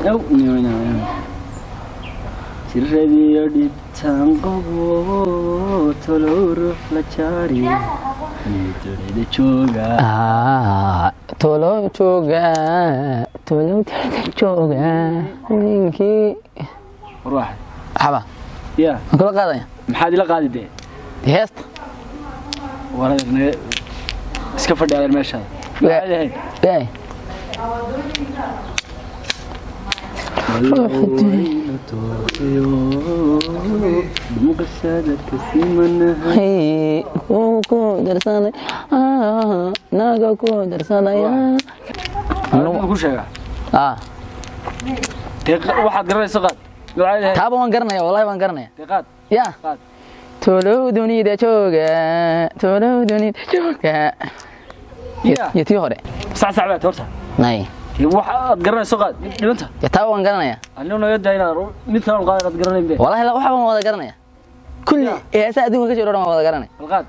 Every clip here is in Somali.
أو نيونا سيرفي يدي تانغو تلور فلتشاري تريد تشوغا تولو تشوغا نينكي روح حبا يا كل قاضي محادي لا قادي دي هيست ولا iska fadhiya meesha ee مقصدك سيمنا هي كوكو درسنا ناغا كو درسنا يا أنا كل شيء واحد قريص قاد تابا وان قرنيا والله وان قرنيا قاد يا قاد تولو دوني جوجا يتي هوري ساعات هورتا ناي واحد قريص قاد انت يا تابا وان قرنيا انو يدayna midkan qaad garanay والله لا waxa wada garanaya kulli heesa adduunka ka jiro dhan wada garanay qaad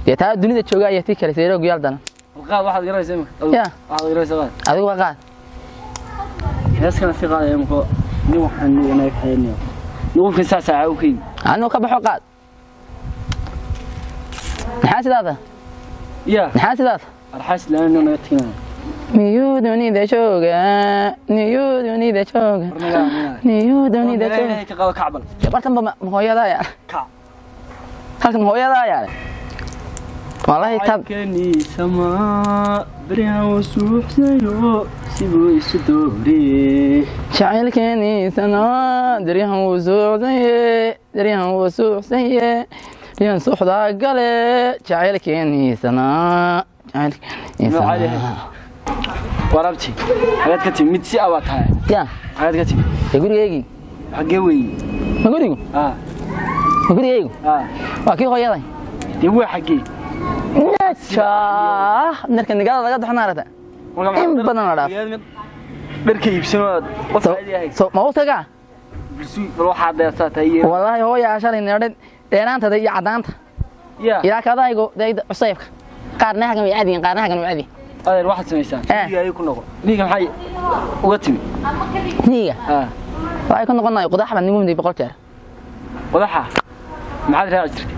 ya taa dunida jooga ay tii kale seero guyaldan qaad waxaad garanaysaa ya waxaad garanaysaa qaad adigu waa qaad heeskana si qaad ayamko ni waxaan inay hayniyo nuqulka saaca u keen anu ka baxo qaad maxaa sidaada ya maxaa sidaada arxas laana natina niyuduni da jooga ka qabo kacbal bartan ba hooyada ya ka halkan hooyada ya wallahi tab kani sama bariha wasuuxsayo sibuu isu doori jacaylkeeni sana darihan wasuuxsaye riyan suuxda gale jacaylkeeni sana warabti hagaad ka timid si awaad tahay ya hagaad ka timid gurigeegi xagee weey ma gurigu gurigeegu waa kii hooyaday dii waa xagee marka nigada laga dhaxnaarata badan la dhaaf dharka iibsano qof caadi soo ma utaga waxa deesaa tahay wallahi hooya shalay needad dheeraantada iyo cadaanta ila kadaygo deeyda cusayfka qaarna hagan way caadiin qaarna hagan way caadi adeer waxaad sameeysaa ay ku noqo niga maxay uga timi niga waxay ku noqonay qodaxba nigumdi 100 jeer qodaxa maxaad raaci jirtay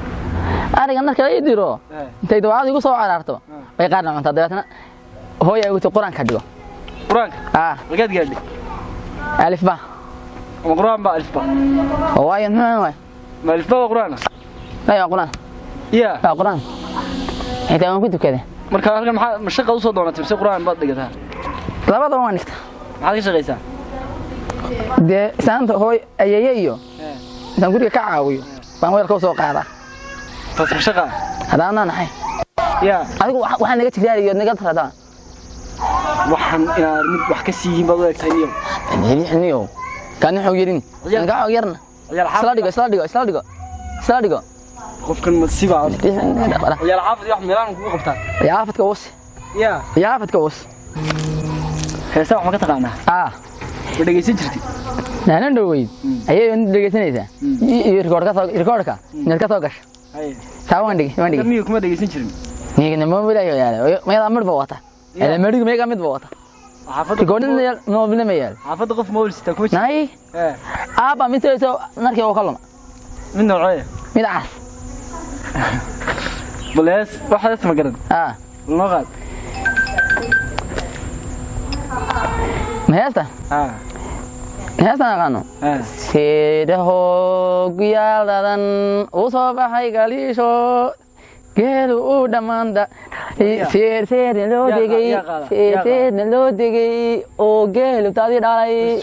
ariga marka ay diro intay dawada igu soo caraarto way qaarna cunta dabeetana hooya igu quraanka dhigo quraanka wagaad gaadhay alif ba quraan ba alif ba waayo ma alif ba quraana لا قرآن يا قرآن أنت ما كنت كذا مركز هذا مش شقة وصل دونا تمسك قرآن بعد دقتها لا بعد ما نفت هذا إيش غيسان ده سانت هو أييو سانقولي كعاوي فهو يركض سوق هذا بس مش شقة هذا أنا نحي يا أقول وحنا نقول تجاري نقول هذا وحنا وحكسي بدو يكتنيو نيو كان حويرين نقع حويرنا سلاديقو qofkan masiiba ya xaafid wax meelaan ku qabtaan ya xaafidka was ya xaafidka was heesa wax ma ka taqaanaa ma dhageysan jirtay naanan dhaweyd ayay dhageysanaysaa iyo recordka inaad ka soo gasho waan dhigi miyo kuma dhageysan jirin nigana ma wilayo yaale meeda mid baa wata ala marigu meega mid baa wata xaafadda go'dan ma bilma yaal xaafadda qof ma wulista kuma nay aaba mitayso narkii oo kalma min noocee mid cas بلاس واحد اسمه قرن اللغات ما هسه هسه قانو سيده قيالدن وصباحي قليشو قالوا دماندا سير لو دغي او قالوا دادي دالاي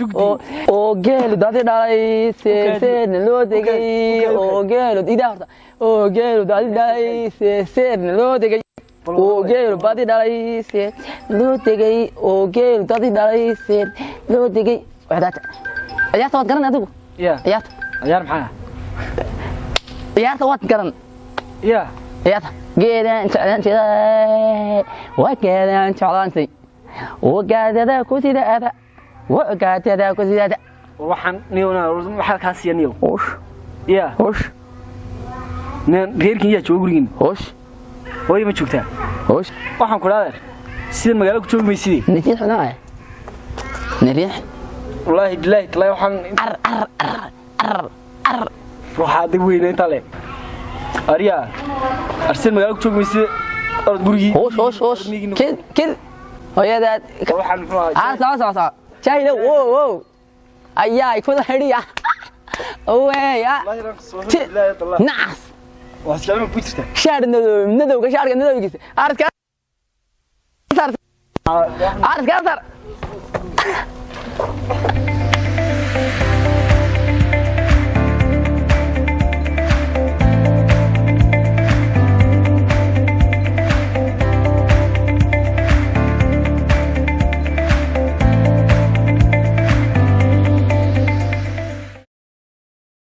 او قالوا دادي دالاي سير لو دغي او قالوا ديدا horta oo geelu dalday seer loo degay oo geelu badi dalay seer loo degay oo geelu dadi dalay seer loo degay waxdaad ayaata wad garan adigu ayaata maxaa ayaata wad garan ayaata geedan jeclaan waa geedan jeclaantay oo gaadada ku sidaada waa gaadada ku sidaada waxaan niyoona waxa ka siiyaniyo osh نن غيركين يا جوجرين هوش هوي ما joogtaa هوش waxaan ku raadar sida magaalada ku joogmaysidii nariix والله بالله طلع وحن روح هذا وين أنت عليه أريا أرسل مقالك شو بيصير أرجوري هوش كده هيا ده وحن صح شاي له واو أيا يكون هريا أوه يا ناس وهسكلمك بيترته شعر ندو كشعر ندو يجيس عارف كذا عارف كذا